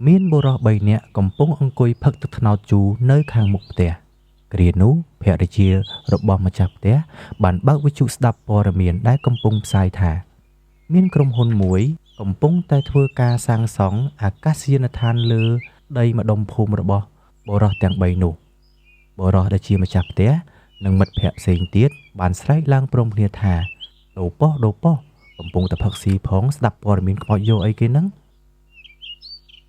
មានបុរស3នាក់កំពុងអង្គុយផឹកទឹកត្នោតជូរនៅខាងមុខផ្ទះគ្រានោះភរិយារបស់ម្ចាស់ផ្ទះបានបើកវិទ្យុស្ដាប់ព័ត៌មានដែលកំពុងផ្សាយថាមានក្រុមហ៊ុនមួយកំពុងតែធ្វើការសាងសង់អាកាសយានដ្ឋានលើដីម្ដុំភូមិរបស់បុរសទាំង3នោះបុរសដែលជាម្ចាស់ផ្ទះនិងមិត្តភ័ក្តិផ្សេងទៀតបានស្រែកឡើងព្រមគ្នាថាដូប៉ោះកំពុងតែផឹកស៊ីផងស្ដាប់ព័ត៌មានខ្មោចយកអីគេហ្នឹង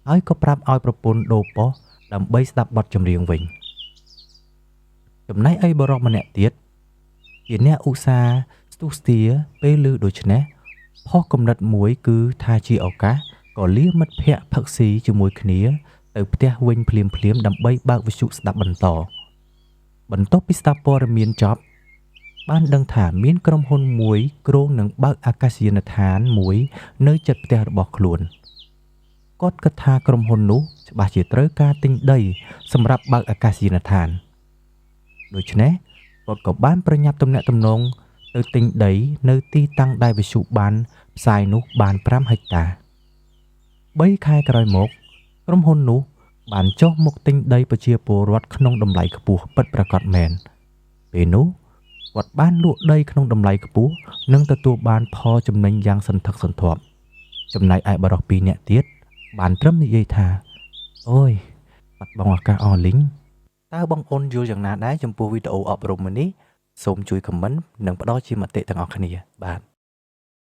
ហើយក៏ប្រាប់ឲ្យប្រពន្ធដូប៉ោះដើម្បីស្ដាប់បទចម្រៀងវិញចំណែកឯបុរសម្នាក់ទៀតជាអ្នកឧស្សាហ៍ស្ទុះស្ទាពេលឮដូច្នេះផុសគំនិតមួយគឺថាជាឱកាសក៏លាមិត្តភ័ក្តិផឹកស៊ីជាមួយគ្នាទៅផ្ទះវិញភ្លាមដើម្បីបើកវិទ្យុស្ដាប់បន្តបន្ទាប់ពីស្ដាប់ព័ត៌មានចប់បានដឹងថាមានក្រុមហ៊ុនមួយគ្រោងនឹងបើកអាកាសយានដ្ឋានមួយនៅជិតផ្ទះរបស់ខ្លួនគាត់គិតថាក្រុមហ៊ុននោះច្បាស់ជាត្រូវការទិញដីសម្រាប់បើកអាកាសយានដ្ឋានដូច្នេះគាត់ក៏បានប្រញាប់ទំនាក់ទំនងទៅទិញដីនៅទីតាំងដែលវិទ្យុបានផ្សាយនោះបាន5ហិកតា3ខែក្រោយមកក្រុមហ៊ុននោះបានចុះមកទិញដីប្រជាពលរដ្ឋក្នុងតម្លៃខ្ពស់ពិតប្រាកដមែនពេលនោះគាត់បានលក់ដីក្នុងតម្លៃខ្ពស់និងទទួលបានផលចំណេញយ៉ាងសន្ធឹកសន្ធាប់ចំណែកឯបរិសុទ្ធ2នាក់ទៀតបានត្រឹមនិយាយថាអូយបាត់បង់ឱកាសអស់លីងតើបងអូនយល់យ៉ាងណាដែរចំពោះវីដេអូអប់រំនេះសូមជួយ comment និងផ្ដល់ជាមតិទាំងអស់គ្នាបាទ